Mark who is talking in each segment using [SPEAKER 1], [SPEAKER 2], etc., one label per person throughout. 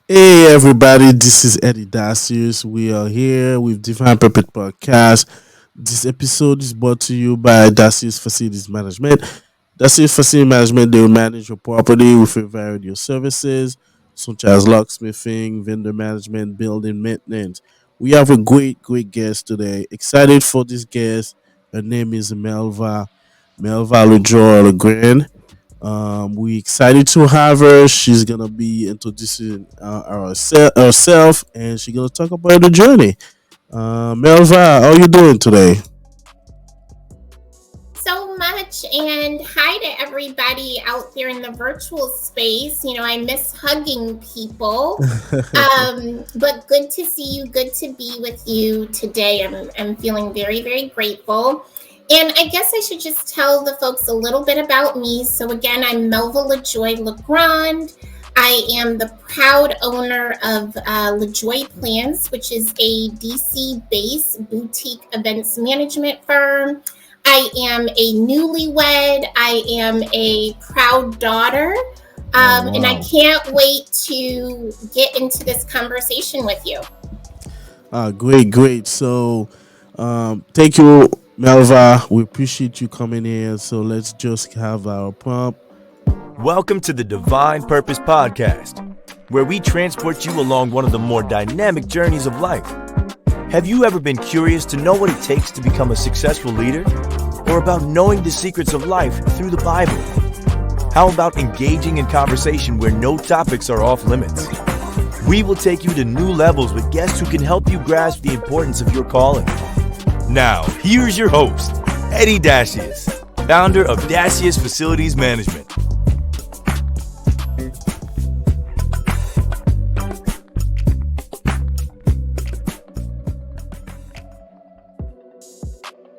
[SPEAKER 1] Hey everybody, this is Eddy Dacius. We are here with Divine Purpose Podcast. This episode is brought to you by Dacius Facilities Management. Dacius Facility Management, they will manage your property with a variety of services such as locksmithing, vendor management, building maintenance. We have a great guest today. Excited for this guest. Her name is Melva LaJoy Legrand. We excited to have her. She's gonna be introducing herself, and she's gonna talk about the journey. Melva, how you doing today?
[SPEAKER 2] So much, and hi to everybody out there in the virtual space. I miss hugging people. But good to see you, good to be with you today. I'm feeling very grateful. And I guess I should just tell the folks a little bit about me. So again, I'm Melva LaJoy Legrand. I am the proud owner of LaJoy Plans, which is a DC-based boutique events management firm. I am a newlywed. I am a proud daughter.
[SPEAKER 1] Oh
[SPEAKER 2] And I
[SPEAKER 1] wow!
[SPEAKER 2] can't wait to get into this conversation with you.
[SPEAKER 1] Great. So, thank you, Melva. We appreciate you coming here. So let's just have our prompt.
[SPEAKER 3] Welcome to the Divine Purpose Podcast, where we transport you along one of the more dynamic journeys of life. Have you ever been curious to know what it takes to become a successful leader? Or about knowing the secrets of life through the Bible? How about engaging in conversation where no topics are off limits? We will take you to new levels with guests who can help you grasp the importance of your calling. Now, here's your host, Eddy Dacius, founder of Dacius Facilities Management.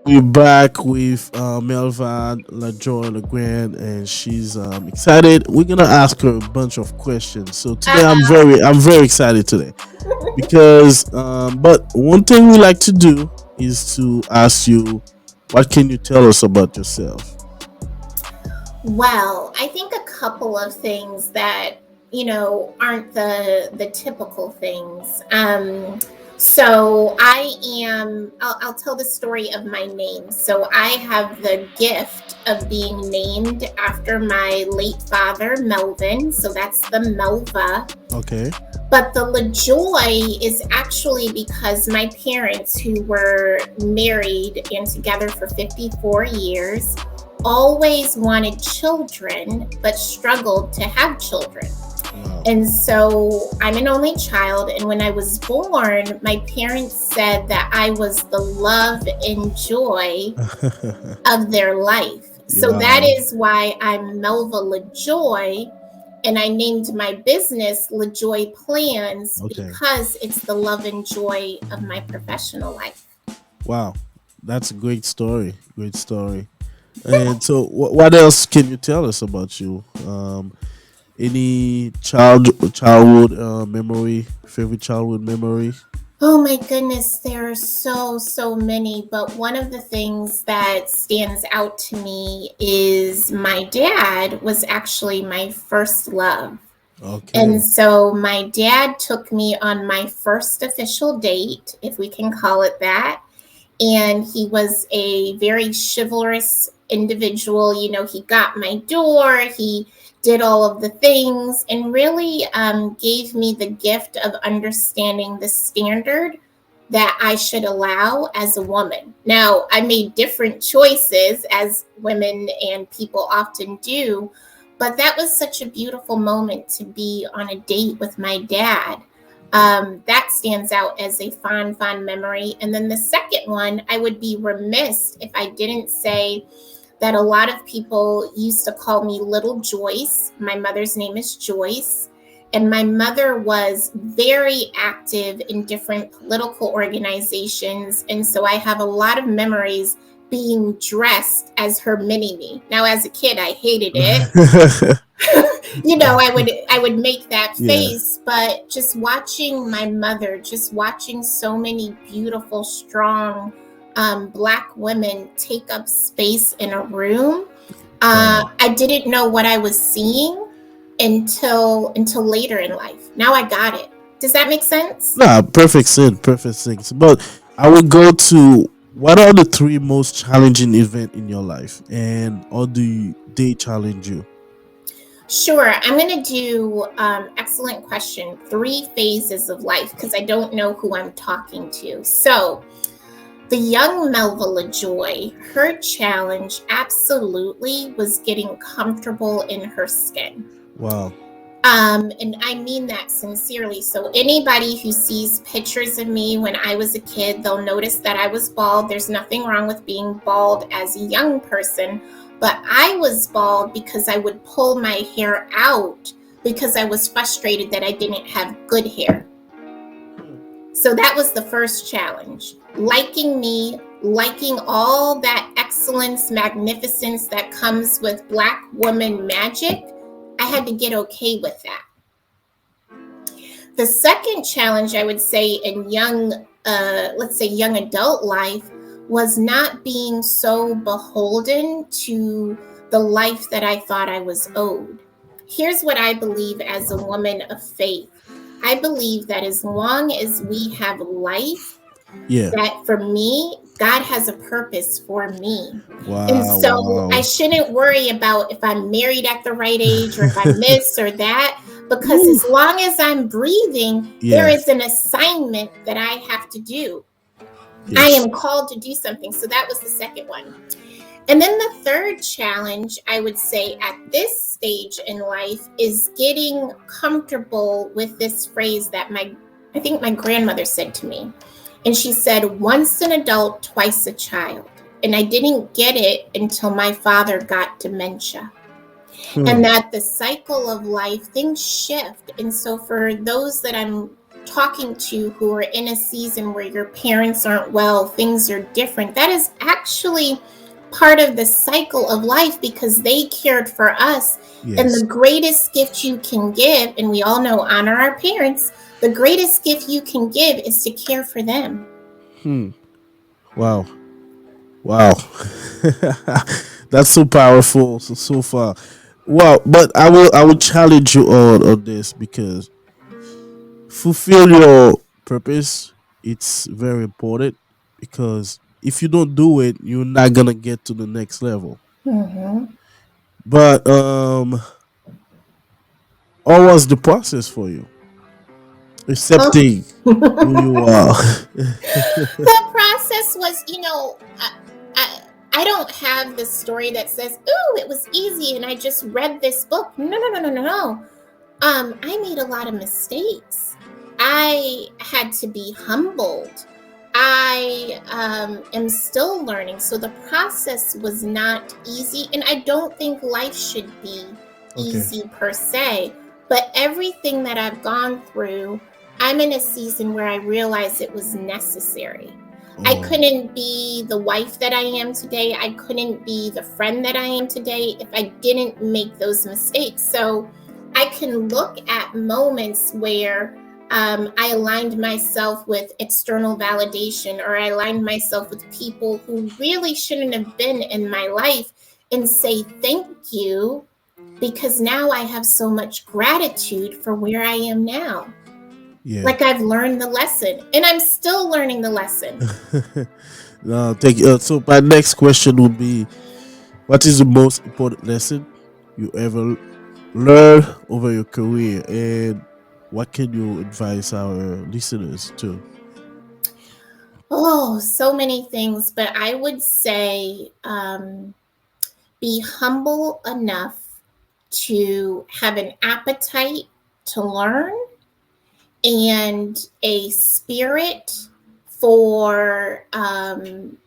[SPEAKER 1] We're back with Melva LaJoy Legrand, and she's excited. We're gonna ask her a bunch of questions. So today,
[SPEAKER 2] Uh-oh.
[SPEAKER 1] I'm very excited today because, but one thing we like to do is to ask you, what can you tell us about yourself?
[SPEAKER 2] Well, I think a couple of things that aren't the typical things. So I am. I'll tell the story of my name. So I have the gift of being named after my late father, Melvin. So that's the Melva.
[SPEAKER 1] Okay.
[SPEAKER 2] But the LaJoy is actually because my parents, who were married and together for 54 years, always wanted children, but struggled to have children.
[SPEAKER 1] Wow.
[SPEAKER 2] And so I'm an only child. And when I was born, my parents said that I was the love and joy of their life. So that
[SPEAKER 1] Wow.
[SPEAKER 2] is why I'm Melva LaJoy. And I named my business LaJoy Plans
[SPEAKER 1] Okay.
[SPEAKER 2] because it's the love and joy of my professional life.
[SPEAKER 1] Wow. That's a great story. Great story. And so, what else can you tell us about you? Any childhood memory, favorite childhood memory?
[SPEAKER 2] Oh my goodness, there are so many, but one of the things that stands out to me is my dad was actually my first love. And
[SPEAKER 1] Okay.
[SPEAKER 2] so my dad took me on my first official date, if we can call it that. And he was a very chivalrous individual. He got my door, he did all of the things, and really gave me the gift of understanding the standard that I should allow as a woman. Now, I made different choices, as women and people often do, but that was such a beautiful moment to be on a date with my dad. That stands out as a fond memory. And then the second one, I would be remiss if I didn't say that a lot of people used to call me Little Joyce. My mother's name is Joyce. And my mother was very active in different political organizations. And so I have a lot of memories being dressed as her mini me. Now, as a kid, I hated it. I would make that
[SPEAKER 1] Yeah.
[SPEAKER 2] face, but just watching my mother, just watching so many beautiful, strong Black women take up space in a room,
[SPEAKER 1] Wow.
[SPEAKER 2] I didn't know what I was seeing until later in life. Now I got it. Does that make sense?
[SPEAKER 1] Nah, perfect sense, perfect sense. But I will go to, what are the three most challenging event in your life, and how do they challenge you?
[SPEAKER 2] Sure. I'm going to do excellent question. 3 phases of life, because I don't know who I'm talking to. So, the young Melva LaJoy, her challenge absolutely was getting comfortable in her skin.
[SPEAKER 1] Wow.
[SPEAKER 2] And I mean that sincerely. So anybody who sees pictures of me when I was a kid, they'll notice that I was bald. There's nothing wrong with being bald as a young person, but I was bald because I would pull my hair out because I was frustrated that I didn't have good hair. So that was the first challenge. Liking me, liking all that excellence, magnificence that comes with Black woman magic, I had to get okay with that. The second challenge I would say in young, let's say young adult life, was not being so beholden to the life that I thought I was owed. Here's what I believe as a woman of faith. I believe that as long as we have life, that for me, God has a purpose for me.
[SPEAKER 1] Wow.
[SPEAKER 2] And so I shouldn't worry about if I'm married at the right age or if I'm this or that, because as long as I'm breathing, there is an assignment that I have to do. I am called to do something. So that was the second one. And then the third challenge, I would say at this stage in life, is getting comfortable with this phrase that I think my grandmother said to me. And she said, once an adult, twice a child. And I didn't get it until my father got dementia. And that the cycle of life, things shift. And so for those that I'm talking to who are in a season where your parents aren't well, things are different, that is actually part of the cycle of life because they cared for us. And the greatest gift you can give, and we all know honor our parents, the greatest gift you can give is to care for them.
[SPEAKER 1] Wow. That's so powerful. So far. Wow, but I will challenge you on this, because fulfill your purpose, it's very important, because if you don't do it, you're not gonna get to the next level. But what was the process for you accepting who you are?
[SPEAKER 2] The process was, I don't have the story that says, "Ooh, it was easy and I just read this book." No. I made a lot of mistakes. I had to be humbled. I am still learning. So the process was not easy. And I don't think life should be easy per se. But everything that I've gone through, I'm in a season where I realized it was necessary. I couldn't be the wife that I am today. I couldn't be the friend that I am today if I didn't make those mistakes. So I can look at moments where I aligned myself with external validation, or I aligned myself with people who really shouldn't have been in my life, and say thank you, because now I have so much gratitude for where I am now. Like I've learned the lesson, and I'm still learning the lesson.
[SPEAKER 1] No, thank you. So my next question would be, what is the most important lesson you ever learned over your career, and what can you advise our listeners to?
[SPEAKER 2] Oh, so many things, but I would say be humble enough to have an appetite to learn and a spirit for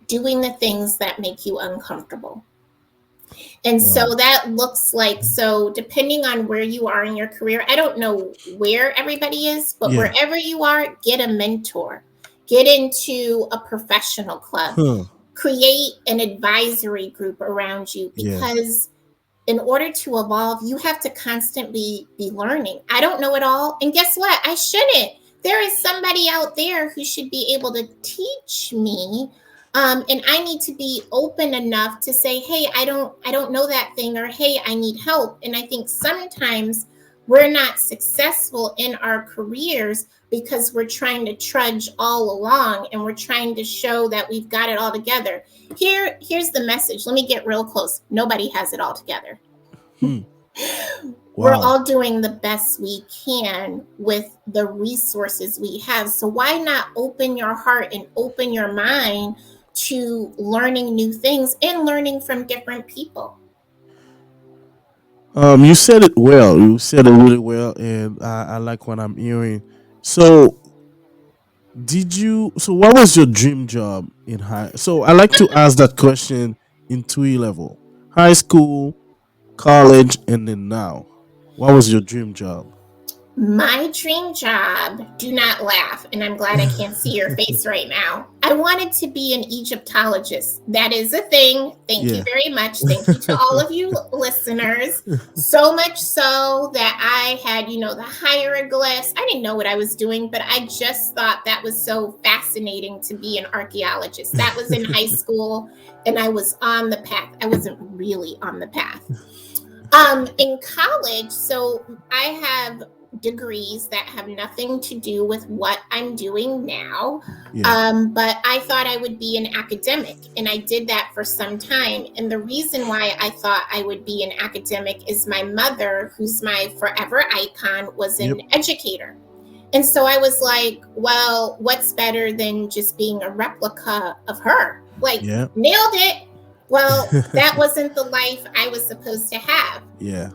[SPEAKER 2] doing the things that make you uncomfortable. And so that looks like, so depending on where you are in your career, I don't know where everybody is, but wherever you are, get a mentor, get into a professional club, create an advisory group around you, because in order to evolve, you have to constantly be learning. I don't know it all. And guess what? I shouldn't. There is somebody out there who should be able to teach me. And I need to be open enough to say, hey, I don't know that thing, or hey, I need help. And I think sometimes we're not successful in our careers because we're trying to trudge all along and we're trying to show that we've got it all together. Here's the message. Let me get real close. Nobody has it all together.
[SPEAKER 1] Hmm.
[SPEAKER 2] We're
[SPEAKER 1] Wow.
[SPEAKER 2] all doing the best we can with the resources we have. So why not open your heart and open your mind to learning new things and learning from different people?
[SPEAKER 1] You said it well. You said it really well, and I like what I'm hearing. So, so what was your dream job in high? So, I like to ask that question in three level: high school, college, and then now. What was your dream job?
[SPEAKER 2] My dream job, do not laugh, and I'm glad I can't see your face right now. I wanted to be an Egyptologist. That is a thing. Thank you
[SPEAKER 1] Yeah.
[SPEAKER 2] very much. Thank you to all of you listeners. So much so that I had, the hieroglyphs. I didn't know what I was doing, but I just thought that was so fascinating to be an archaeologist. That was in high school, and I was on the path. I wasn't really on the path. In college, so I have degrees that have nothing to do with what I'm doing now.
[SPEAKER 1] Yeah.
[SPEAKER 2] But I thought I would be an academic, and I did that for some time. And the reason why I thought I would be an academic is my mother, who's my forever icon, was an
[SPEAKER 1] Yep.
[SPEAKER 2] educator. And so I was like, well, what's better than just being a replica of her? Like,
[SPEAKER 1] Yeah.
[SPEAKER 2] nailed it. Well, that wasn't the life I was supposed to have.
[SPEAKER 1] Yeah.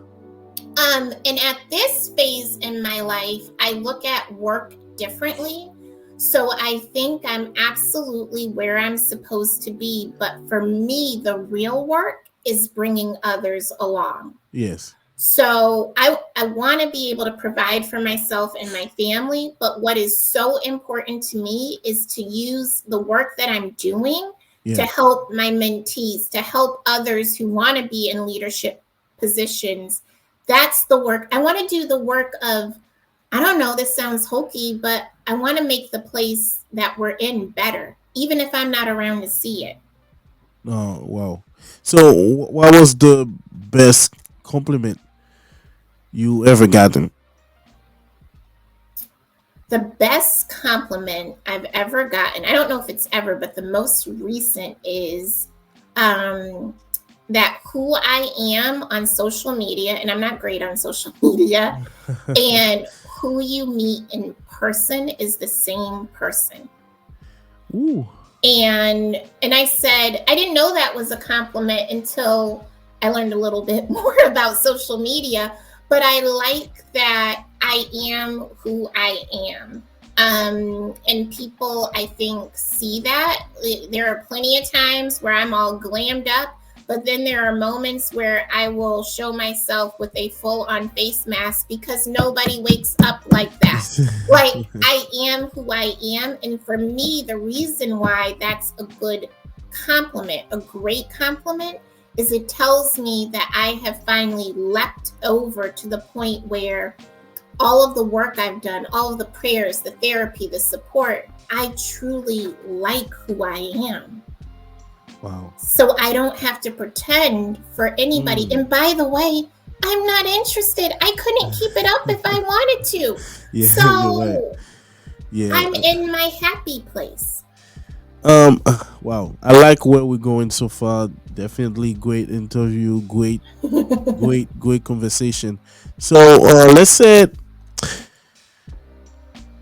[SPEAKER 2] And at this phase in my life, I look at work differently. So I think I'm absolutely where I'm supposed to be. But for me, the real work is bringing others along.
[SPEAKER 1] Yes.
[SPEAKER 2] So I want to be able to provide for myself and my family. But what is so important to me is to use the work that I'm doing to
[SPEAKER 1] Yeah.
[SPEAKER 2] help my mentees, to help others who want to be in leadership positions. That's the work. I want to do the work of, I don't know, this sounds hokey, but I want to make the place that we're in better, even if I'm not around to see it.
[SPEAKER 1] Oh, wow. So, what was the best compliment you ever gotten?
[SPEAKER 2] The best compliment I've ever gotten, I don't know if it's ever, but the most recent is that who I am on social media, and I'm not great on social media, and who you meet in person is the same person.
[SPEAKER 1] Ooh.
[SPEAKER 2] And I said, I didn't know that was a compliment until I learned a little bit more about social media, but I like that I am who I am. And people, I think, see that. There are plenty of times where I'm all glammed up, but then there are moments where I will show myself with a full-on face mask because nobody wakes up like that. Like, I am who I am. And for me, the reason why that's a good compliment, a great compliment, is it tells me that I have finally leapt over to the point where all of the work I've done, all of the prayers, the therapy, the support, I truly like who I am.
[SPEAKER 1] Wow.
[SPEAKER 2] So I don't have to pretend for anybody. And by the way, I'm not interested. I couldn't keep it up if I wanted to.
[SPEAKER 1] Yeah,
[SPEAKER 2] So
[SPEAKER 1] you're right. Yeah.
[SPEAKER 2] I'm in my happy place.
[SPEAKER 1] Wow. I like where we're going so far. Definitely great interview, great conversation. So let's say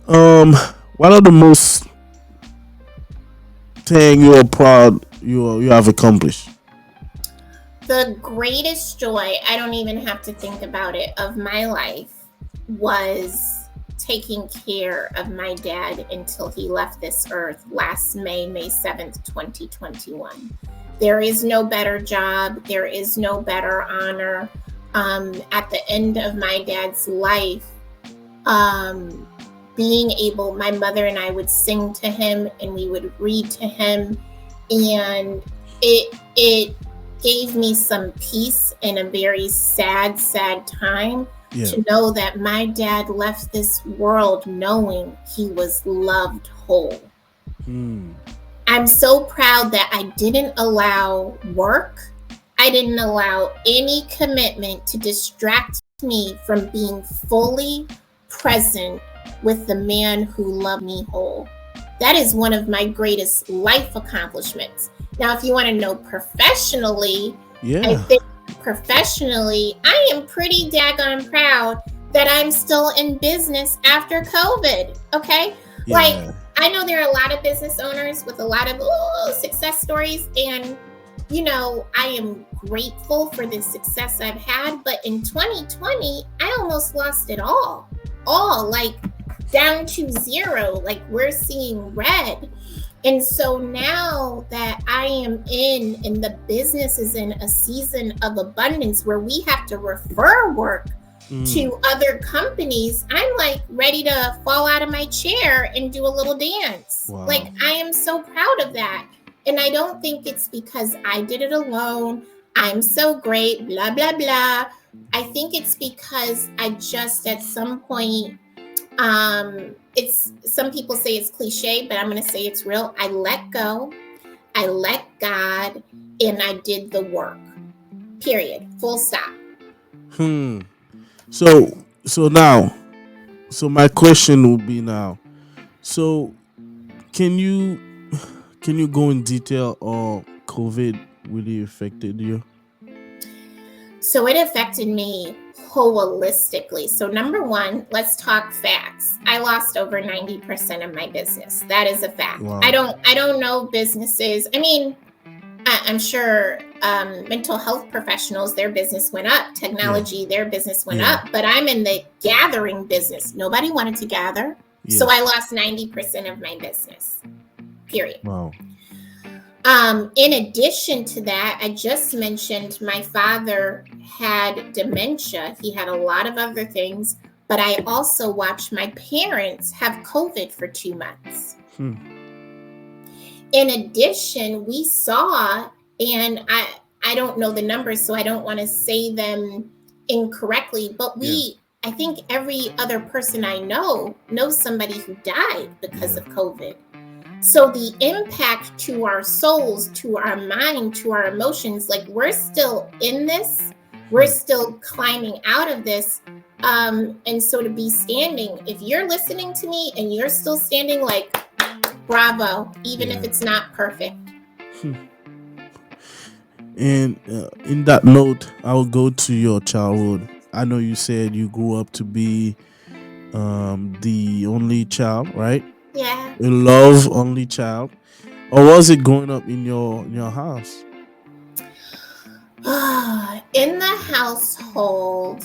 [SPEAKER 1] what are the most thing you're proud you have accomplished?
[SPEAKER 2] The greatest joy, I don't even have to think about it, of my life was taking care of my dad until he left this earth last May 7th, 2021. There is no better job. There is no better honor. At the end of my dad's life, being able, my mother and I would sing to him and we would read to him, and it gave me some peace in a very sad time to know that my dad left this world knowing he was loved whole. I'm so proud that I didn't allow work, I didn't allow any commitment to distract me from being fully present with the man who loved me whole. That is one of my greatest life accomplishments. Now, if you want to know professionally, I think professionally, I am pretty daggone proud that I'm still in business after COVID. Okay.
[SPEAKER 1] Yeah.
[SPEAKER 2] Like, I know there are a lot of business owners with a lot of success stories, and I am grateful for the success I've had, but in 2020, I almost lost it all, like down to zero. Like, we're seeing red. And so now that I am in the business is in a season of abundance where we have to refer work to other companies, I'm like ready to fall out of my chair and do a little dance.
[SPEAKER 1] Wow.
[SPEAKER 2] Like, I am so proud of that. And I don't think it's because I did it alone. I'm so great, blah, blah, blah. I think it's because I just at some point, it's, some people say it's cliche, but I'm going to say it's real. I let go, I let God, and I did the work. Period. Full stop.
[SPEAKER 1] So my question would be now. So can you go in detail on COVID really affected you?
[SPEAKER 2] So it affected me holistically. So number one, let's talk facts. I lost over 90% of my business. That is a fact.
[SPEAKER 1] Wow.
[SPEAKER 2] I don't know businesses. I mean, I'm sure mental health professionals, their business went up. Technology, their business went up. But I'm in the gathering business. Nobody wanted to gather.
[SPEAKER 1] Yes.
[SPEAKER 2] So I lost 90% of my business. Period.
[SPEAKER 1] Wow.
[SPEAKER 2] In addition to that, I just mentioned my father had dementia. He had a lot of other things, but I also watched my parents have COVID for 2 months. In addition, we saw, and I don't know the numbers, so I don't want to say them incorrectly, but I think every other person I know knows somebody who died because of COVID. So the impact to our souls, to our mind, to our emotions, like, we're still in this, we're still climbing out of this. And so to be standing, if you're listening to me and you're still standing, like, bravo, even if it's not perfect.
[SPEAKER 1] And in that note, I will go to your childhood. I know you said you grew up to be the only child, right?
[SPEAKER 2] Yeah.
[SPEAKER 1] A love only child. Or was it growing up in your house?
[SPEAKER 2] In the household,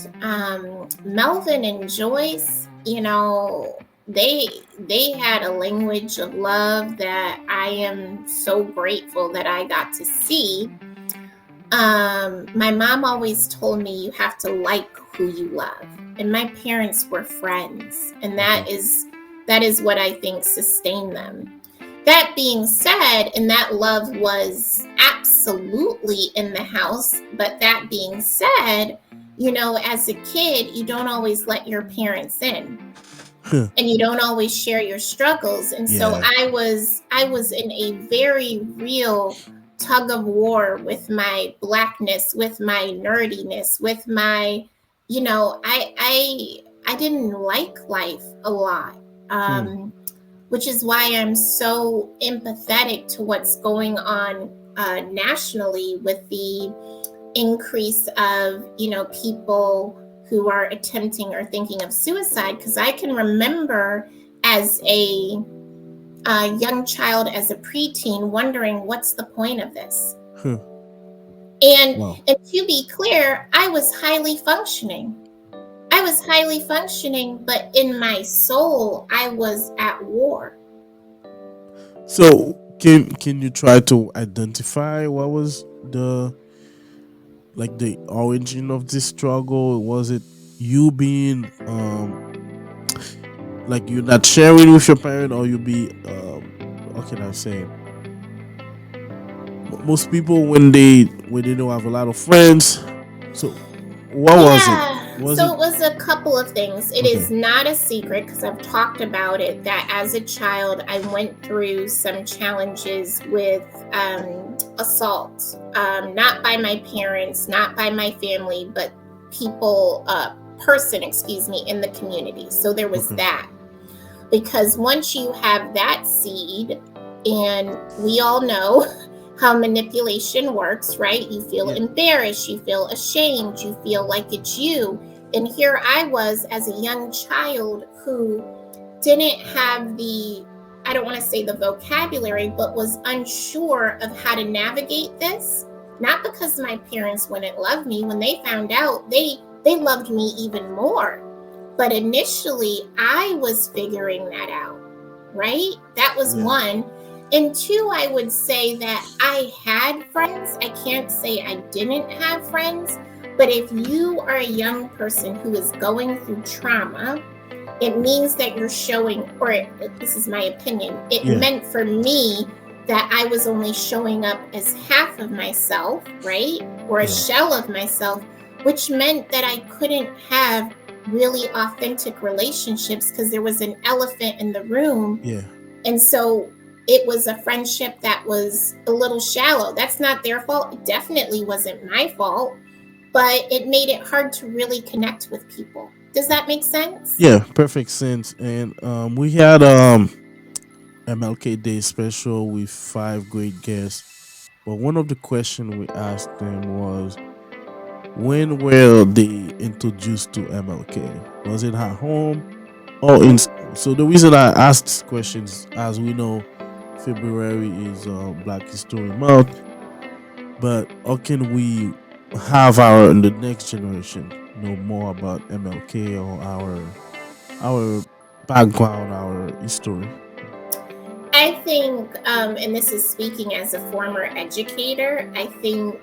[SPEAKER 2] Melvin and Joyce, they had a language of love that I am so grateful that I got to see. My mom always told me you have to like who you love. And my parents were friends. And that is what I think sustained them. That being said, and that love was absolutely in the house. But that being said, as a kid, you don't always let your parents in. And you don't always share your struggles. And so I was in a very real tug of war with my Blackness, with my nerdiness, with my, I didn't like life a lot. Which is why I'm so empathetic to what's going on nationally with the increase of, people who are attempting or thinking of suicide. Because I can remember as a young child, as a preteen, wondering what's the point of this. And to be clear, I was highly functioning. But in my soul, I was at war.
[SPEAKER 1] So can you try to identify what was the origin of this struggle? Was it you being like you're not sharing with your parent, or you be how can I say it? Most people when they don't have a lot of friends. So what was it?
[SPEAKER 2] It was a couple of things. It is not a secret, because I've talked about it, that as a child I went through some challenges with assault, not by my parents, not by my family, but person, in the community. So there was
[SPEAKER 1] Okay.
[SPEAKER 2] that. Because once you have that seed, and we all know how manipulation works, right? You feel embarrassed, you feel ashamed, you feel like it's you. And here I was as a young child who didn't have I don't want to say the vocabulary, but was unsure of how to navigate this. Not because my parents wouldn't love me. When they found out, they loved me even more. But initially, I was figuring that out, right? That was one. And two, I would say that I had friends. I can't say I didn't have friends. But if you are a young person who is going through trauma, it means that you're showing, or this is my opinion, it meant for me that I was only showing up as half of myself, right? Or a shell of myself, which meant that I couldn't have really authentic relationships because there was an elephant in the room. And so it was a friendship that was a little shallow. That's not their fault. It definitely wasn't my fault, but it made it hard to really connect with people. Does that make sense?
[SPEAKER 1] Yeah, perfect sense. And we had MLK Day special with 5 great guests. But one of the questions we asked them was, when were they introduced to MLK? Was it at home or in school? So the reason I asked these questions, as we know, February is Black History Month, but how can we have the next generation know more about MLK or our background, our history?
[SPEAKER 2] I think, and this is speaking as a former educator, I think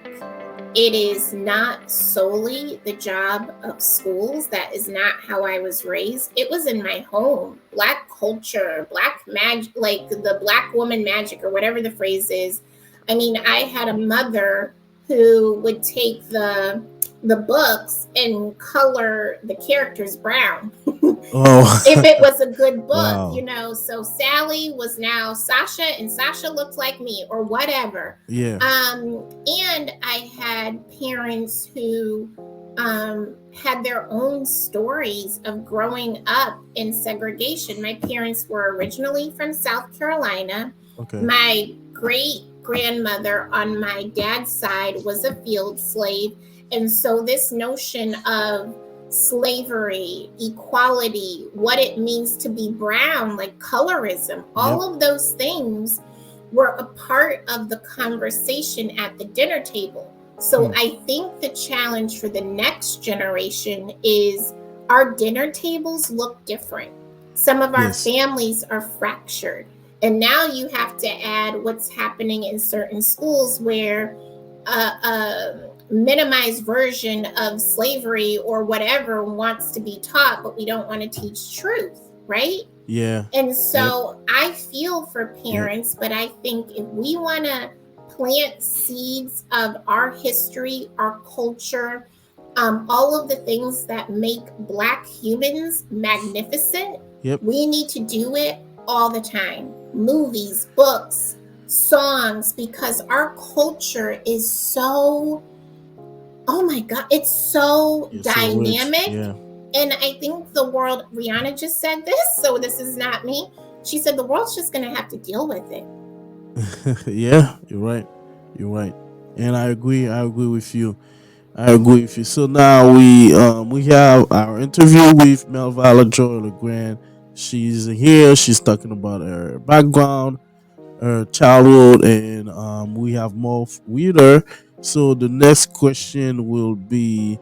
[SPEAKER 2] it is not solely the job of schools. That is not how I was raised. It was in my home. Black culture, Black magic, like the Black woman magic or whatever the phrase is. I mean, I had a mother who would take the books and color the characters brown. If it was a good book, you know. So Sally was now Sasha, and Sasha looked like me, or whatever. And I had parents who had their own stories of growing up in segregation. My parents were originally from South Carolina. My great grandmother on my dad's side was a field slave. And so this notion of slavery, equality, what it means to be brown, like colorism, all of those things were a part of the conversation at the dinner table. So I think the challenge for the next generation is our dinner tables look different. Some of our families are fractured. And now you have to add what's happening in certain schools where a minimized version of slavery or whatever wants to be taught, but we don't want to teach truth, right? And so I feel for parents, but I think if we want to plant seeds of our history, our culture, all of the things that make Black humans magnificent, we need to do it all the time. Movies, books, songs, because our culture is so, oh my God, it's so dynamic. And I think the world, Rihanna just said this, so this is not me. She said the world's just going to have to deal with it.
[SPEAKER 1] You're right. You're right. And I agree with you. So now we have our interview with Melva LaJoy Legrand. She's here. She's talking about her background, her childhood, and we have more with her. So the next question will be,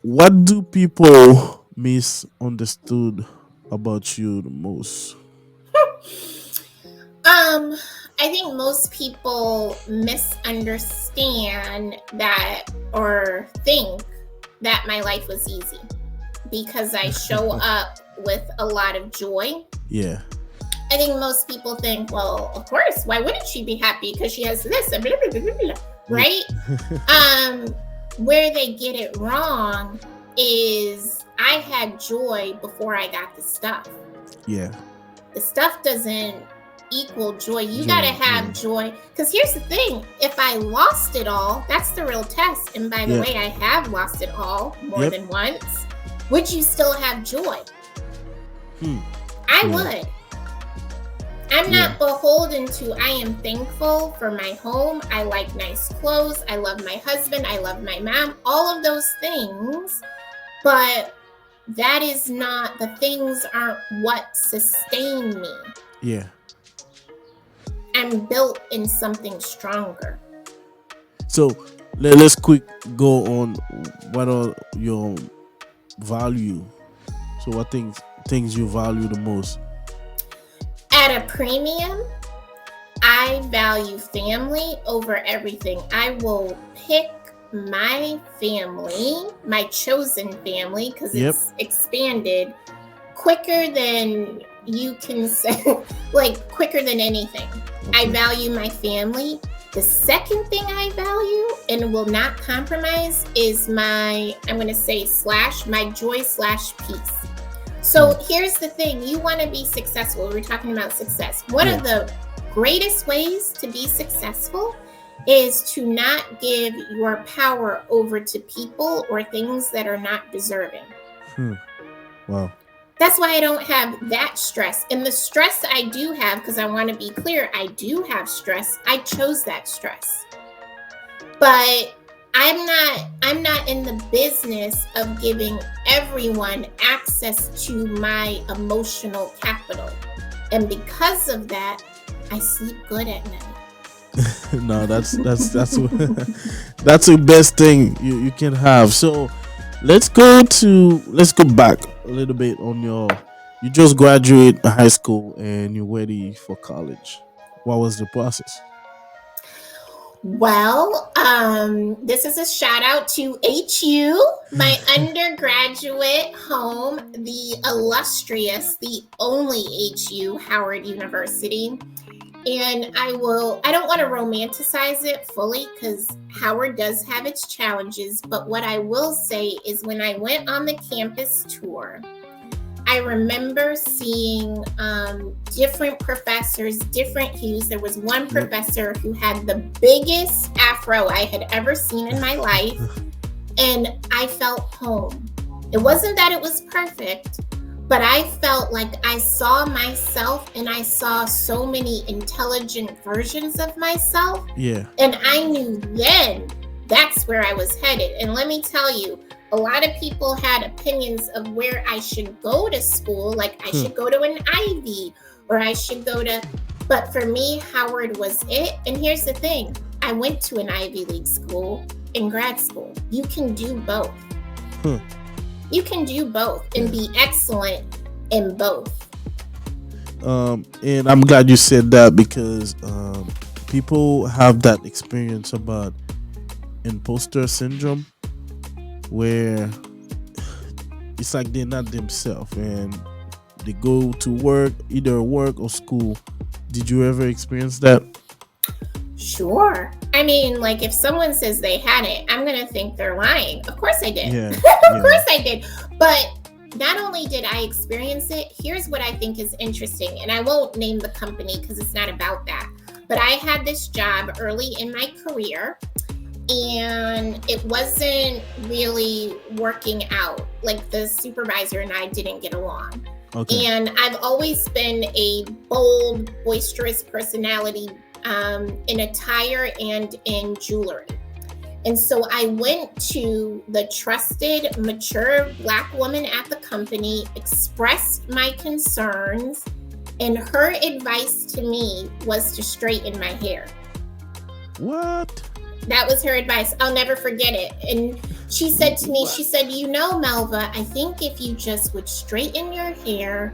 [SPEAKER 1] what do people misunderstood about you the most?
[SPEAKER 2] I think most people misunderstand that or think that my life was easy because I show up with a lot of joy. I think most people think, well, of course, why wouldn't she be happy because she has this and blah, blah, blah, blah, blah, right? Where they get it wrong is I had joy before I got the stuff. The stuff doesn't equal joy. You got to have joy. Because here's the thing. If I lost it all, that's the real test. And by the way, I have lost it all more than once. Would you still have joy? I would. I'm not beholden to, I am thankful for my home. I like nice clothes. I love my husband. I love my mom. All of those things. But that is not, the things aren't what sustain me.
[SPEAKER 1] Yeah.
[SPEAKER 2] I'm built in something stronger.
[SPEAKER 1] So let's quick go on what are your value. So what things you value the most?
[SPEAKER 2] At a premium, I value family over everything. I will pick my family, my chosen family, because it's expanded quicker than you can say, like quicker than anything. I value my family. The second thing I value and will not compromise is my, I'm going to say my joy/peace. So here's the thing. You want to be successful. We're talking about success. One of the greatest ways to be successful is to not give your power over to people or things that are not deserving.
[SPEAKER 1] Wow.
[SPEAKER 2] That's why I don't have that stress. And the stress I do have, because I want to be clear, I do have stress. I chose that stress. But I'm not in the business of giving everyone access to my emotional capital. And because of that, I sleep good at night.
[SPEAKER 1] No, that's that's the best thing you can have. So let's go back a little bit on you just graduate high school and you're ready for college. What was the process?
[SPEAKER 2] Well, this is a shout out to HU, my undergraduate home, the illustrious, the only HU, Howard University. And I don't want to romanticize it fully because Howard does have its challenges. But what I will say is when I went on the campus tour, I remember seeing different professors, different hues. There was one professor who had the biggest afro I had ever seen in my life. And I felt home. It wasn't that it was perfect, but I felt like I saw myself and I saw so many intelligent versions of myself. Yeah. And I knew then that's where I was headed. And let me tell you, a lot of people had opinions of where I should go to school. Like I should go to an Ivy or I should go to, but for me, Howard was it. And here's the thing. I went to an Ivy League school in grad school. You can do both. You can do both and be excellent in both.
[SPEAKER 1] And I'm glad you said that because people have that experience about imposter syndrome where it's like they're not themselves and they go to work, either work or school. Did you ever experience that?
[SPEAKER 2] Sure. I mean, like if someone says they had it, I'm going to think they're lying. Of course I did. Of course I did. But not only did I experience it, here's what I think is interesting. And I won't name the company because it's not about that. But I had this job early in my career and it wasn't really working out. Like the supervisor and I didn't get along. Okay. And I've always been a bold, boisterous personality in attire and in jewelry. And so I went to the trusted, mature Black woman at the company, expressed my concerns, and her advice to me was to straighten my hair.
[SPEAKER 1] What?
[SPEAKER 2] That was her advice. I'll never forget it. And she said to me, she said, you know, Melva, I think if you just would straighten your hair,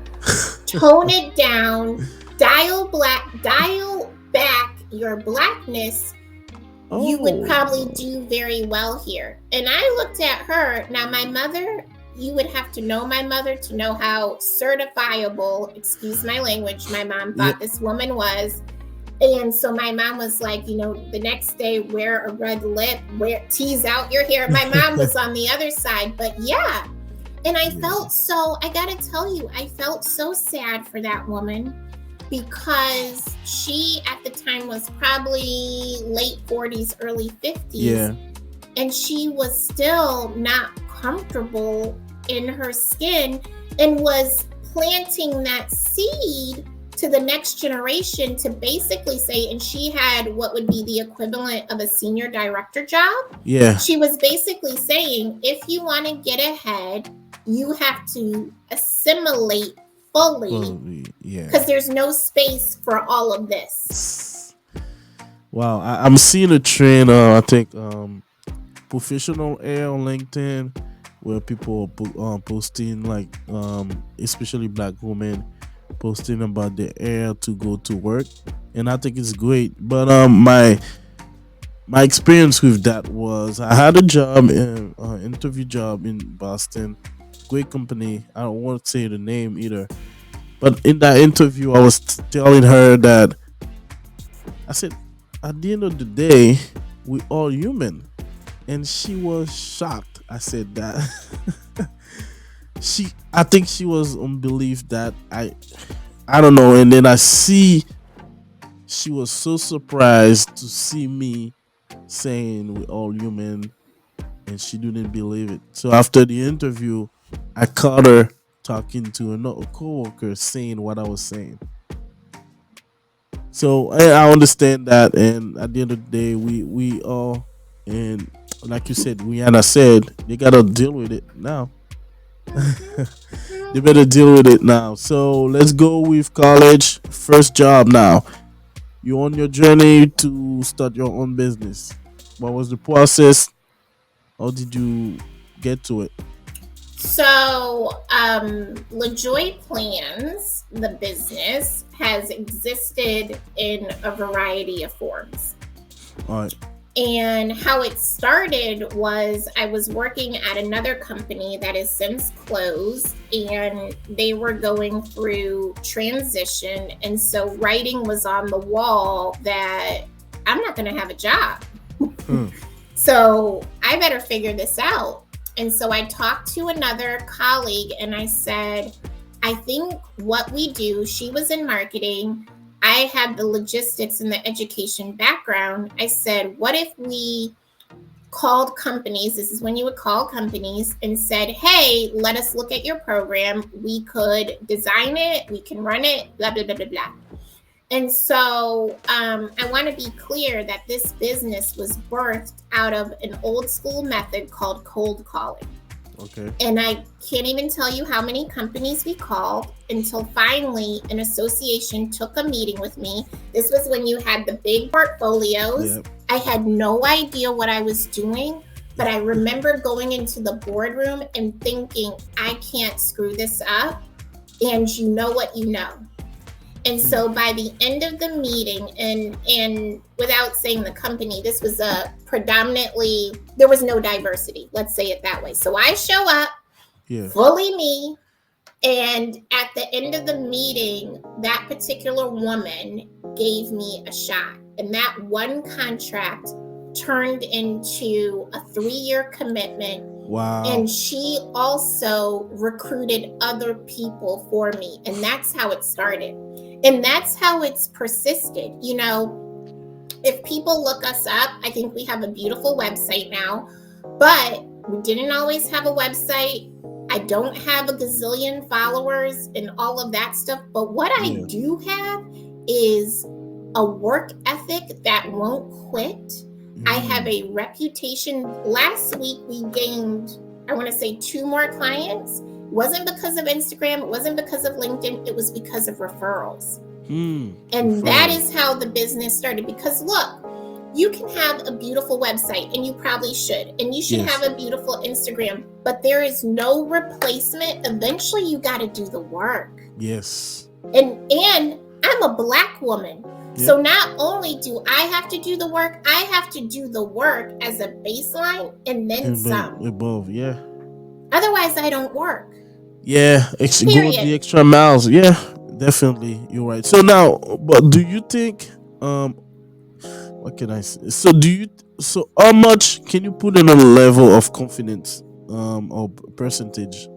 [SPEAKER 2] tone it down, dial back your blackness, you would probably do very well here. And I looked at her. Now, my mother, you would have to know my mother to know how certifiable, excuse my language, my mom thought this woman was. And so my mom was like, you know, the next day, wear a red lip, tease out your hair. My mom was on the other side, but yeah. And I felt so, I gotta tell you, I felt so sad for that woman. because she at the time was probably late 40s, early 50s.
[SPEAKER 1] Yeah.
[SPEAKER 2] And she was still not comfortable in her skin and was planting that seed to the next generation to basically say, and she had what would be the equivalent of a senior director job.
[SPEAKER 1] Yeah.
[SPEAKER 2] She was basically saying, if you want to get ahead, you have to assimilate fully, because there's no space for all of this.
[SPEAKER 1] Wow, I'm seeing a trend. I think professional air on LinkedIn, where people are posting, like, especially black women posting about the air to go to work, and I think it's great. But my experience with that was, I had a job, interview job in Boston, great company. I don't want to say the name either, but in that interview, I was telling her that, I said, at the end of the day, we all human. And she was shocked. I said that. I think she was on belief that I don't know. And then I see she was so surprised to see me saying we all human, and she didn't believe it. So after the interview, I caught her talking to another coworker saying what I was saying. So I understand that, and at the end of the day, we all, and like you said, Rihanna said, they gotta deal with it now. They better deal with it now. So let's go with college. First job now. You're on your journey to start your own business. What was the process? How did you get to it?
[SPEAKER 2] So, LaJoy Plans, the business, has existed in a variety of forms.
[SPEAKER 1] All right.
[SPEAKER 2] And how it started was, I was working at another company that has since closed, and they were going through transition. And so writing was on the wall that I'm not going to have a job. So I better figure this out. And so I talked to another colleague and I said, I think what we do, she was in marketing, I had the logistics and the education background. I said, what if we called companies, this is when you would call companies, and said, hey, let us look at your program. We could design it, we can run it, blah, blah, blah, blah, blah. And so I want to be clear that this business was birthed out of an old school method called cold calling.
[SPEAKER 1] Okay.
[SPEAKER 2] And I can't even tell you how many companies we called until finally an association took a meeting with me. This was when you had the big portfolios. Yep. I had no idea what I was doing, but I remember going into the boardroom and thinking, I can't screw this up. And you know what you know. And so by the end of the meeting, and without saying the company, this was a predominantly, there was no diversity, let's say it that way. So I show up, fully me, and at the end of the meeting, that particular woman gave me a shot. And that one contract turned into a 3-year commitment.
[SPEAKER 1] Wow.
[SPEAKER 2] And she also recruited other people for me. And that's how it started. And that's how it's persisted. You know, if people look us up, I think we have a beautiful website now, but we didn't always have a website. I don't have a gazillion followers and all of that stuff. But what I do have is a work ethic that won't quit. I have a reputation. Last week, we gained, I want to say, 2 more clients. It wasn't because of Instagram. It wasn't because of LinkedIn. It was because of referrals. And that is how the business started. Because look, you can have a beautiful website, and you probably should. And you should have a beautiful Instagram. But there is no replacement. Eventually, you got to do the work.
[SPEAKER 1] Yes.
[SPEAKER 2] And I'm a Black woman. So not only do I have to do the work, I have to do the work as a baseline and then some.
[SPEAKER 1] Above, yeah.
[SPEAKER 2] Otherwise, I don't work.
[SPEAKER 1] Yeah, go the extra miles. Yeah, definitely. You're right. So now, but do you think, what can I say? So how much can you put in a level of confidence, or percentage?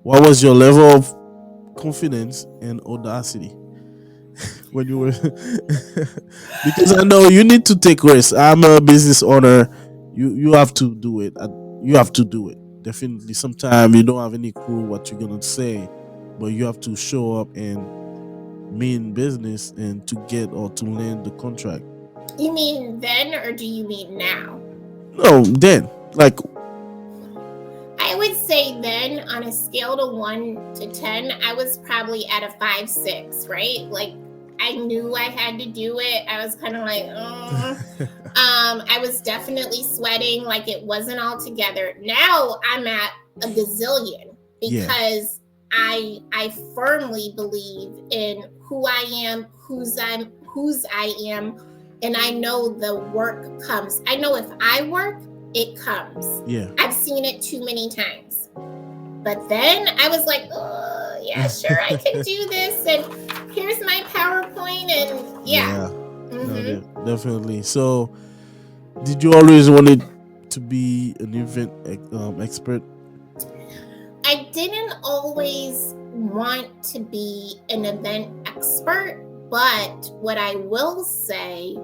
[SPEAKER 1] What was your level of confidence and audacity when you were because I know you need to take risks. I'm a business owner. You have to do it. You have to do it. Definitely. Sometimes you don't have any clue what you're gonna say, but you have to show up and mean business and to get or to land the contract.
[SPEAKER 2] You mean then, or do you mean now?
[SPEAKER 1] No, then like
[SPEAKER 2] I would say then, on a scale to 1 to 10, I was probably at a 5, 6, right? Like, I knew I had to do it. I was kind of like, I was definitely sweating, like it wasn't all together. Now I'm at a gazillion because I firmly believe in who I am, whose I am, and I know the work comes. I know if I work, it comes.
[SPEAKER 1] Yeah.
[SPEAKER 2] I've seen it too many times. But then I was like, oh, yeah, sure, I can do this. And here's my PowerPoint. And yeah. Mm-hmm.
[SPEAKER 1] No, definitely. So, did you always wanted to be an event expert?
[SPEAKER 2] I didn't always want to be an event expert. But what I will say,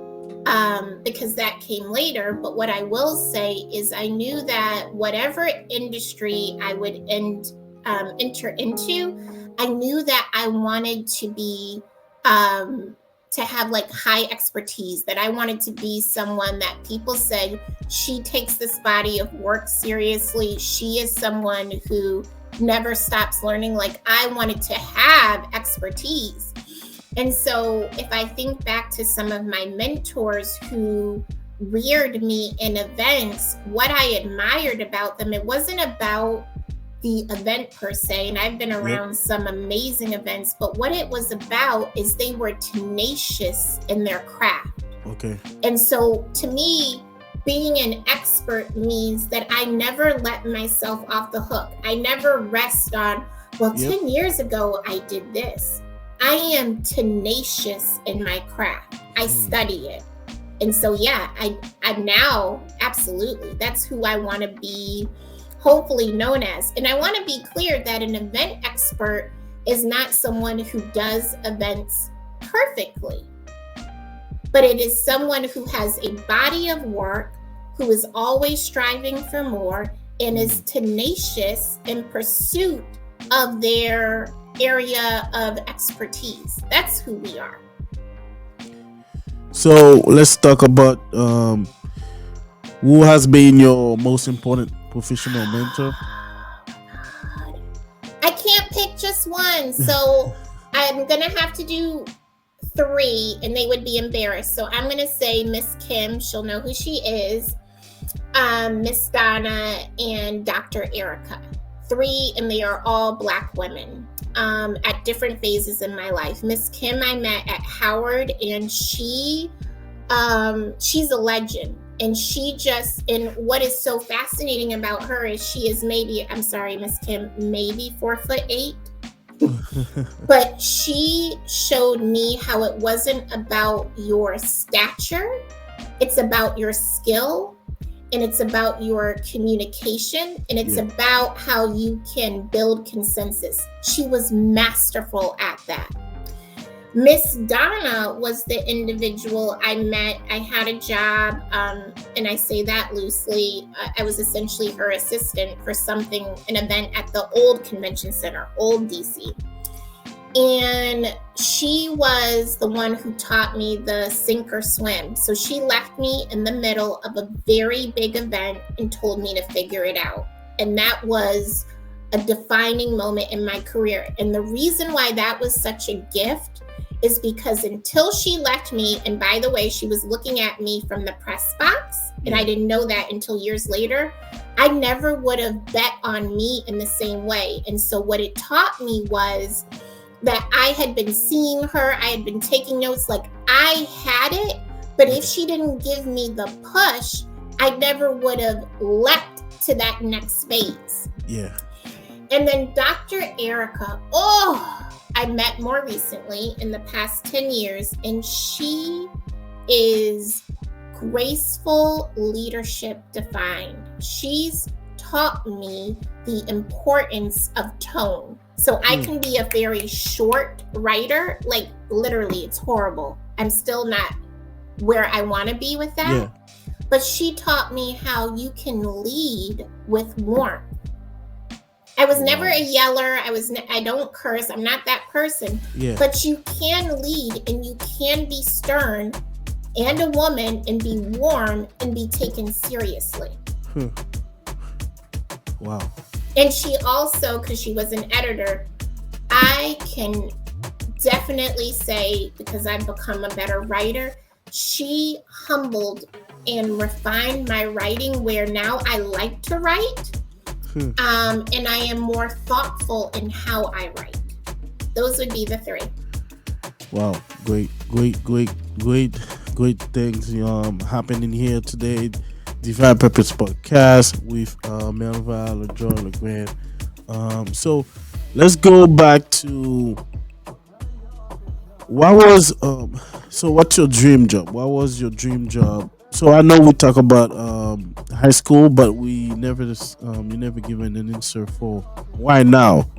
[SPEAKER 2] because that came later, but what I will say is I knew that whatever industry I would enter into, I knew that I wanted to be, to have like high expertise, that I wanted to be someone that people said, she takes this body of work seriously. She is someone who never stops learning. Like, I wanted to have expertise. And so if I think back to some of my mentors who reared me in events, what I admired about them, it wasn't about the event per se, and I've been around some amazing events, but what it was about is they were tenacious in their craft.
[SPEAKER 1] Okay.
[SPEAKER 2] And so to me, being an expert means that I never let myself off the hook. I never rest on, well, 10 years ago, I did this. I am tenacious in my craft. I study it. And so, yeah, I'm now, absolutely, that's who I want to be hopefully known as. And I want to be clear that an event expert is not someone who does events perfectly, but it is someone who has a body of work, who is always striving for more, and is tenacious in pursuit of their area of expertise. That's who we are.
[SPEAKER 1] So let's talk about who has been your most important professional mentor.
[SPEAKER 2] I can't pick just one, so I'm gonna have to do 3, and they would be embarrassed. So I'm gonna say Miss Kim. She'll know who she is. Miss Donna and Dr. Erica. 3, and they are all Black women at different phases in my life. Miss Kim I met at Howard, and she's a legend. And and what is so fascinating about her is she is I'm sorry, Miss Kim, maybe 4'8". But she showed me how it wasn't about your stature, it's about your skill. And it's about your communication, and it's about how you can build consensus. She was masterful at that. Miss Donna was the individual I met. I had a job, and I say that loosely. I was essentially her assistant for an event at the old convention center, old DC. And she was the one who taught me the sink or swim. So she left me in the middle of a very big event and told me to figure it out. And that was a defining moment in my career. And the reason why that was such a gift is because until she left me, and by the way, she was looking at me from the press box, and I didn't know that until years later, I never would have bet on me in the same way. And so what it taught me was that I had been seeing her, I had been taking notes, like I had it, but if she didn't give me the push, I never would have leapt to that next phase.
[SPEAKER 1] Yeah.
[SPEAKER 2] And then Dr. Erica, I met more recently in the past 10 years, and she is graceful leadership defined. She's taught me the importance of tone. So I can be a very short writer, like literally it's horrible. I'm still not where I want to be with that.
[SPEAKER 1] Yeah.
[SPEAKER 2] But she taught me how you can lead with warmth. I was never a yeller. I don't curse. I'm not that person.
[SPEAKER 1] Yeah.
[SPEAKER 2] But you can lead and you can be stern and a woman and be warm and be taken seriously.
[SPEAKER 1] Wow.
[SPEAKER 2] And she also, because she was an editor, I can definitely say, because I've become a better writer, she humbled and refined my writing where now I like to write. And I am more thoughtful in how I write. Those would be the three.
[SPEAKER 1] Wow, great things happening here today. Divine Purpose Podcast with Melva LaJoy Legrand. So let's go back to what's your dream job? What was your dream job? So I know we talk about high school, but we never you never given an answer for why now.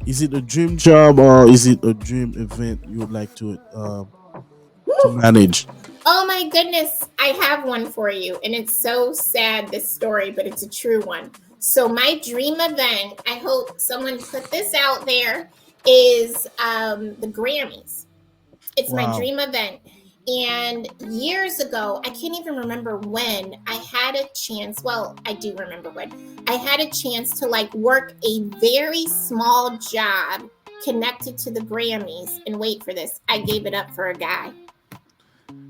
[SPEAKER 1] Is it a dream job or is it a dream event you would like to manage?
[SPEAKER 2] Oh my goodness, I have one for you, and it's so sad, this story, but it's a true one. So my dream event, I hope someone put this out there, is the Grammys. It's my dream event. And years ago, I can't even remember when, I had a chance, well, I do remember when, I had a chance to like work a very small job connected to the Grammys. And wait for this, I gave it up for a guy.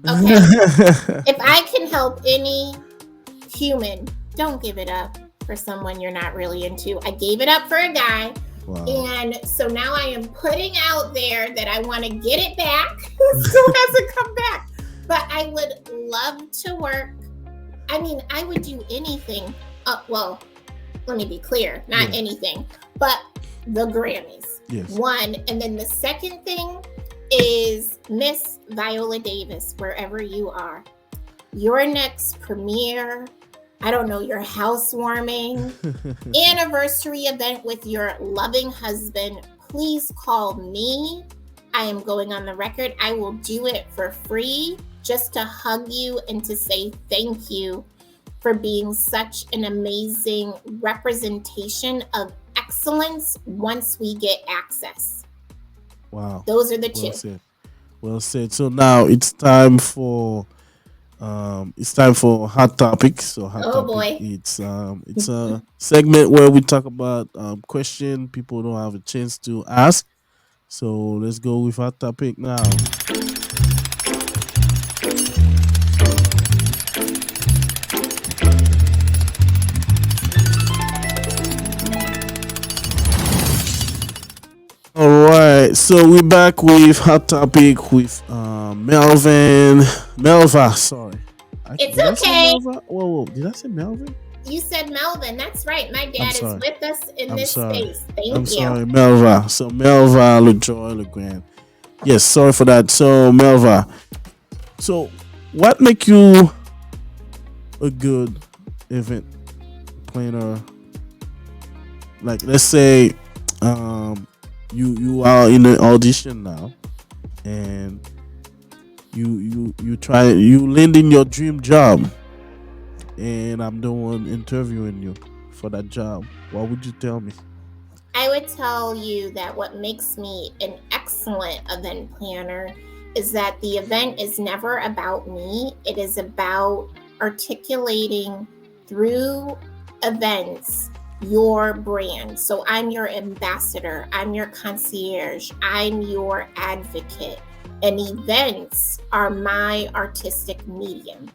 [SPEAKER 2] Okay. If I can help any human, don't give it up for someone you're not really into. I gave it up for a guy. Wow. And so now I am putting out there that I want to get it back. It still hasn't come back. But I would love to work. I mean, I would do anything. Well, let me be clear. Not anything. But the Grammys.
[SPEAKER 1] Yes.
[SPEAKER 2] One. And then the second thing is Miss Viola Davis, wherever you are. Your next premiere, I don't know, your housewarming, anniversary event with your loving husband, please call me. I am going on the record. I will do it for free just to hug you and to say thank you for being such an amazing representation of excellence once we get access.
[SPEAKER 1] Wow.
[SPEAKER 2] Those are the two.
[SPEAKER 1] Well said. Well said. So now it's time for hot topics. So hot topic,
[SPEAKER 2] boy.
[SPEAKER 1] It's a segment where we talk about question people don't have a chance to ask. So let's go with hot topic now. All right, so we're back with hot topic with Melva. Sorry,
[SPEAKER 2] it's okay.
[SPEAKER 1] Whoa! Did I say Melvin?
[SPEAKER 2] You said Melvin. That's right. My dad is with us in this space. Thank you.
[SPEAKER 1] I'm sorry, Melva. So Melva LaJoy Legrand. Yes, sorry for that. So Melva. So what make you a good event planner? Like, let's say you are in an audition now, and you land in your dream job, and I'm the one interviewing you for that job. What would you tell me?
[SPEAKER 2] I would tell you that what makes me an excellent event planner is that the event is never about me. It is about articulating through events your brand. So I'm your ambassador, I'm your concierge, I'm your advocate, and events are my artistic medium.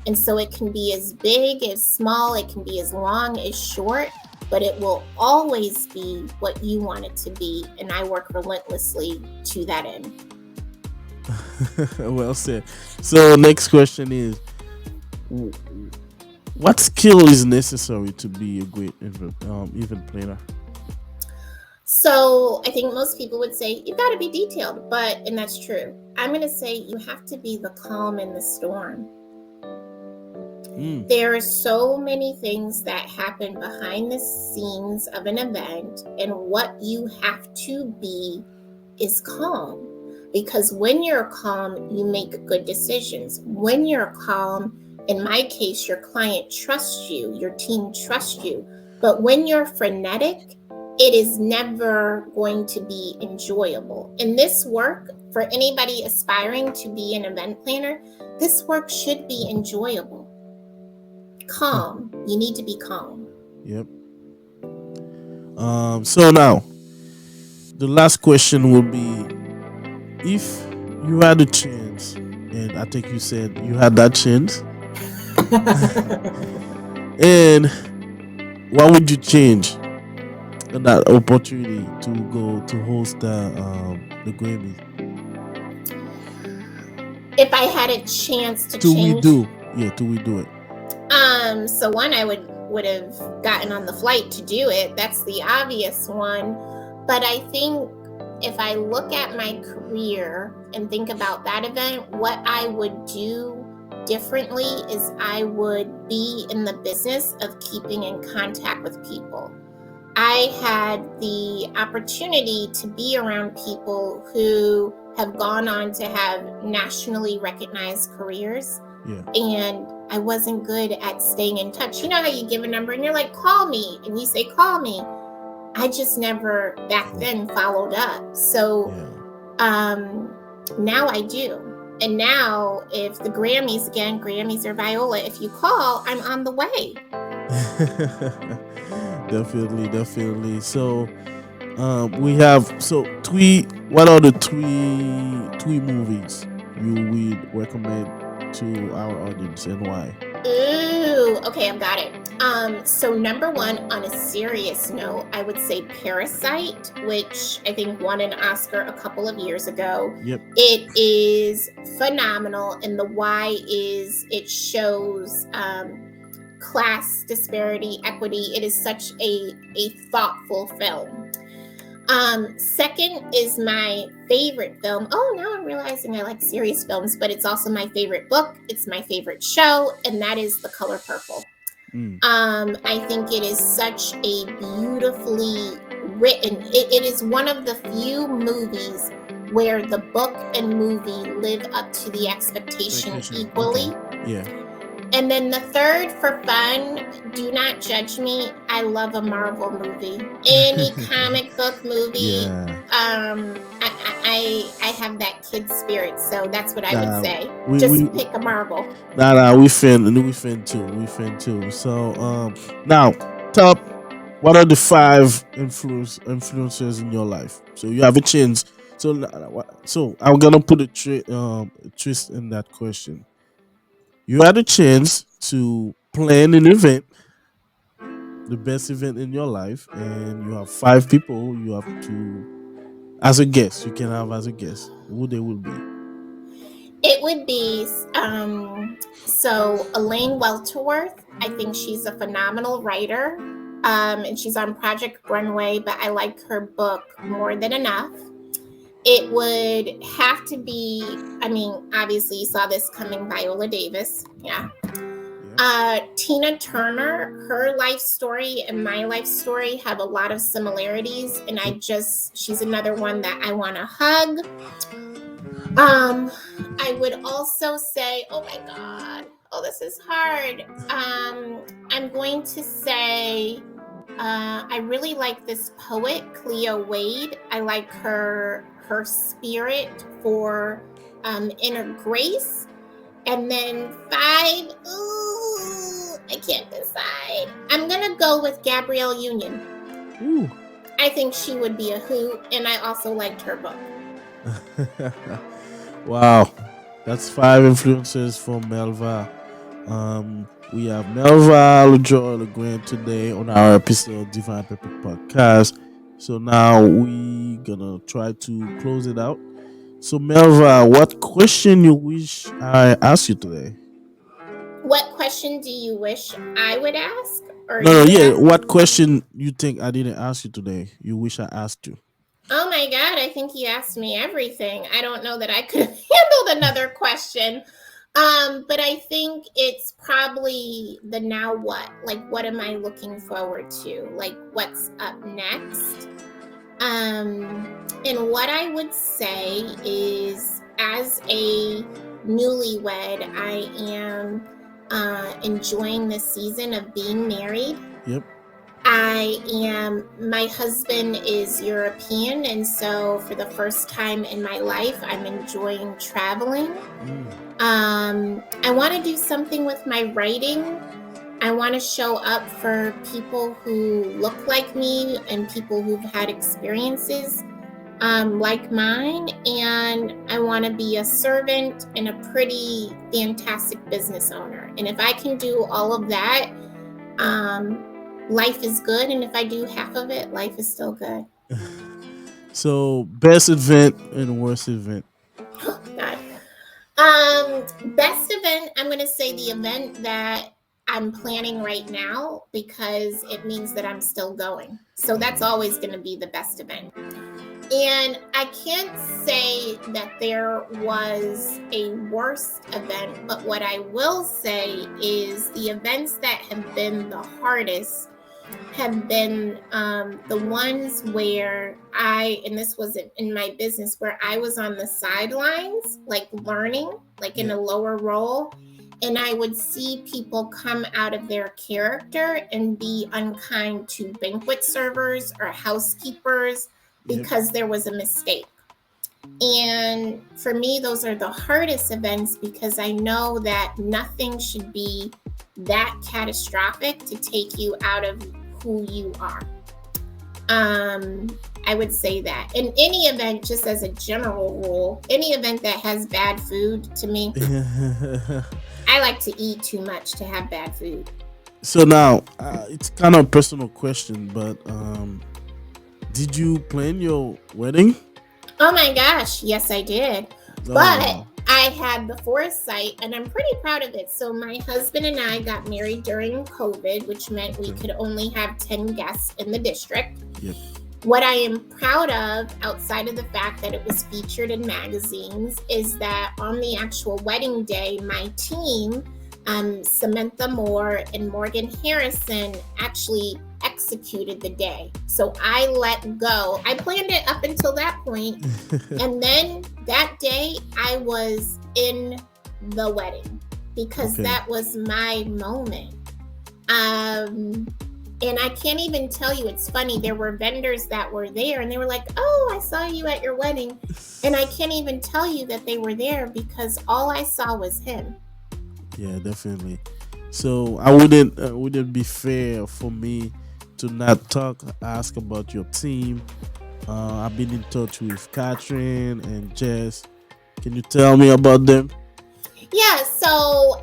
[SPEAKER 2] And so it can be as big as small, it can be as long as short, but it will always be what you want it to be. And I work relentlessly to that end.
[SPEAKER 1] Well said. So next question is, what skill is necessary to be a great event planner?
[SPEAKER 2] So I think most people would say you got to be detailed, and that's true. I'm going to say you have to be the calm in the storm.
[SPEAKER 1] Mm.
[SPEAKER 2] There are so many things that happen behind the scenes of an event, and what you have to be is calm. Because when you're calm, you make good decisions. When you're calm, in my case, your client trusts you, your team trusts you. But when you're frenetic, it is never going to be enjoyable. In this work, for anybody aspiring to be an event planner, this work should be enjoyable. Calm. You need to be calm.
[SPEAKER 1] Yep. So now the last question will be, if you had a chance, and I think you said you had that chance, and what would you change in that opportunity to go to host the Grammys?
[SPEAKER 2] If I had a chance to
[SPEAKER 1] Do we
[SPEAKER 2] change,
[SPEAKER 1] do? Yeah, do we do it?
[SPEAKER 2] so one, I would have gotten on the flight to do it. That's the obvious one. But I think if I look at my career and think about that event, what I would do differently is I would be in the business of keeping in contact with people. I had the opportunity to be around people who have gone on to have nationally recognized careers.
[SPEAKER 1] Yeah.
[SPEAKER 2] And I wasn't good at staying in touch. You know how you give a number and you're like, call me, and you say, call me. I just never back then followed up. So now I do. And now if the Grammys, again, Grammys or Viola, if you call, I'm on the way.
[SPEAKER 1] Definitely. So we have what are the three movies you would recommend to our audience, and why?
[SPEAKER 2] Ooh, okay, I've got it. So number one, on a serious note, I would say Parasite, which I think won an Oscar a couple of years ago.
[SPEAKER 1] Yep.
[SPEAKER 2] It is phenomenal, and the why is it shows class disparity, equity. It is such a thoughtful film. Second is my favorite film. Oh, now I'm realizing I like serious films, but it's also my favorite book. It's my favorite show, and that is The Color Purple. I think it is such a beautifully written. It is one of the few movies where the book and movie live up to the expectation equally.
[SPEAKER 1] Okay. Yeah.
[SPEAKER 2] And then the third, for fun, do not judge me. I love a Marvel movie, any comic book movie.
[SPEAKER 1] Yeah.
[SPEAKER 2] I have that kid spirit, so that's what I would say. Just pick a Marvel.
[SPEAKER 1] We fan too. So now what are the 5 influencers in your life? So you have a chance. So I'm gonna put a twist in that question. You had a chance to plan an event, the best event in your life, and you have 5 people you have to, as a guest, you can have as a guest. Who they will be?
[SPEAKER 2] It would be so Elaine Welterworth. I think she's a phenomenal writer, and she's on Project Runway, but I like her book More Than Enough. It would have to be, I mean, obviously you saw this coming, Viola Davis. Yeah. Tina Turner, her life story and my life story have a lot of similarities. And she's another one that I want to hug. I would also say, oh my God, this is hard. I'm going to say, I really like this poet, Cleo Wade. I like her spirit for inner grace. And then 5, I can't decide. I'm going to go with Gabrielle Union.
[SPEAKER 1] Ooh.
[SPEAKER 2] I think she would be a hoot, and I also liked her book.
[SPEAKER 1] Wow. That's 5 influencers from Melva. We have Melva LaJoy Legrand today on our episode Divine Purpose Podcast. So now we gonna try to close it out. So Melva, what question you wish I asked you today?
[SPEAKER 2] What question do you wish I would ask?
[SPEAKER 1] What question you think I didn't ask you today? You wish I asked you?
[SPEAKER 2] Oh my God, I think you asked me everything. I don't know that I could have handled another question. But I think it's probably the now what? Like, what am I looking forward to? Like, what's up next? And what I would say is, as a newlywed, I am enjoying the season of being married.
[SPEAKER 1] Yep.
[SPEAKER 2] My husband is European, and so for the first time in my life, I'm enjoying traveling. I want to do something with my writing. I want to show up for people who look like me and people who've had experiences like mine. And I want to be a servant and a pretty fantastic business owner. And if I can do all of that, life is good. And if I do half of it, life is still good.
[SPEAKER 1] So, best event and worst event.
[SPEAKER 2] God. Best event, I'm going to say the event that I'm planning right now, because it means that I'm still going. So that's always going to be the best event. And I can't say that there was a worst event, but what I will say is the events that have been the hardest have been the ones where and this was in my business, where I was on the sidelines, like learning, like in a lower role. And I would see people come out of their character and be unkind to banquet servers or housekeepers because there was a mistake. And for me, those are the hardest events, because I know that nothing should be that catastrophic to take you out of who you are. I would say that. In any event, just as a general rule, any event that has bad food, to me, I like to eat too much to have bad food.
[SPEAKER 1] So now, it's kind of a personal question, but did you plan your wedding?
[SPEAKER 2] Oh my gosh, yes I did. But I had the foresight, and I'm pretty proud of it. So my husband and I got married during COVID, which meant we could only have 10 guests in the district.
[SPEAKER 1] Yep.
[SPEAKER 2] What I am proud of, outside of the fact that it was featured in magazines, is that on the actual wedding day, my team, Samantha Moore and Morgan Harrison, actually executed the day. So I let go. I planned it up until that point. And then that day I was in the wedding, because that was my moment. And I can't even tell you, it's funny, there were vendors that were there and they were like, oh, I saw you at your wedding. And I can't even tell you that they were there, because all I saw was him.
[SPEAKER 1] Yeah, definitely. So I wouldn't be fair for me to not ask about your team. I've been in touch with Catherine and Jess. Can you tell me about them?
[SPEAKER 2] Yeah, so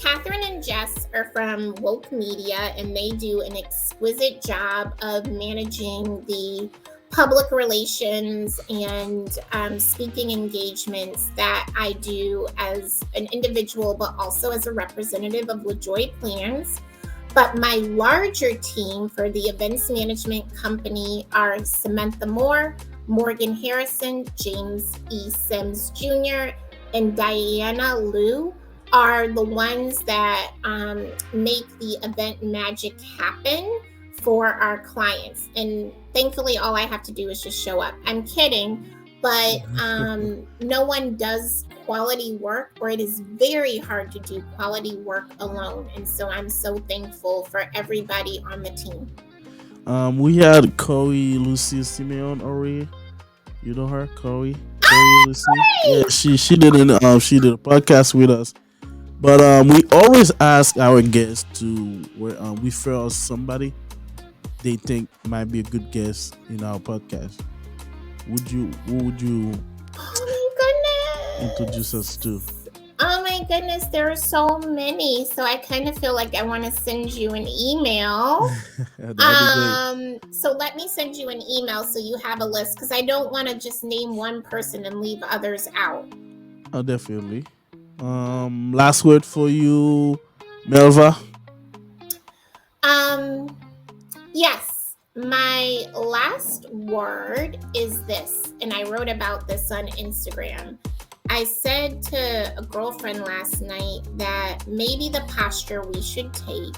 [SPEAKER 2] Catherine and Jess are from Woke Media, and they do an exquisite job of managing the public relations and speaking engagements that I do as an individual, but also as a representative of LaJoy Plans. But my larger team for the events management company are Samantha Moore, Morgan Harrison, James E. Sims Jr., and Diana Liu are the ones that make the event magic happen for our clients. And thankfully, all I have to do is just show up. I'm kidding, but no one does quality work, or it is very hard to do quality work alone. And so I'm so thankful for everybody on the team.
[SPEAKER 1] We had Corey Lucy Simeon already. You know her, Corey Lucy. Yeah, she did a podcast with us. But we always ask our guests to refer us somebody they think might be a good guest in our podcast. Who would you introduce us to?
[SPEAKER 2] Oh my goodness, there are so many. So I kind of feel like I want to send you an email. So let me send you an email so you have a list, because I don't want to just name one person and leave others out.
[SPEAKER 1] Oh, definitely. Last word for you, Melva.
[SPEAKER 2] Yes, my last word is this, and I wrote about this on Instagram. I said to a girlfriend last night that maybe the posture we should take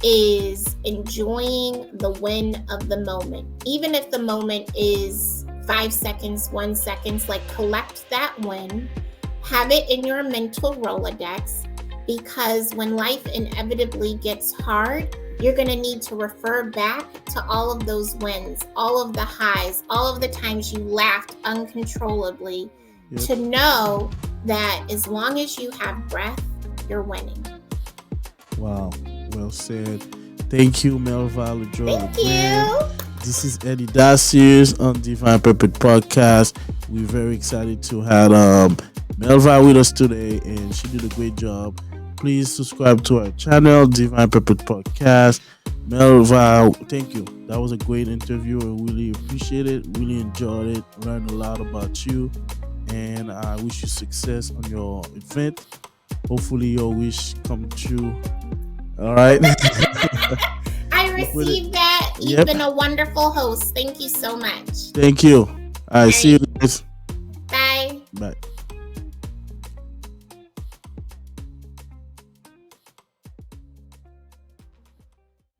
[SPEAKER 2] is enjoying the win of the moment. Even if the moment is 5 seconds, 1 second, like collect that win, have it in your mental Rolodex, because when life inevitably gets hard, you're going to need to refer back to all of those wins, all of the highs, all of the times you laughed uncontrollably, to know that as long as you have breath, you're winning.
[SPEAKER 1] Wow, well said. Thank you, Melva LaJoy Legrand.
[SPEAKER 2] Thank you.
[SPEAKER 1] This is Eddy Dacius on Divine Purpose Podcast. We're very excited to have Melva with us today, and she did a great job. Please subscribe to our channel, Divine Purpose Podcast. Melva, thank you. That was a great interview. I really appreciate it. Really enjoyed it. Learned a lot about you, and I wish you success on your event. Hopefully, your wish come true. All right.
[SPEAKER 2] I received that. You've been a wonderful host. Thank you so much.
[SPEAKER 1] Thank you. All right. See you guys.
[SPEAKER 2] Bye.
[SPEAKER 1] Bye.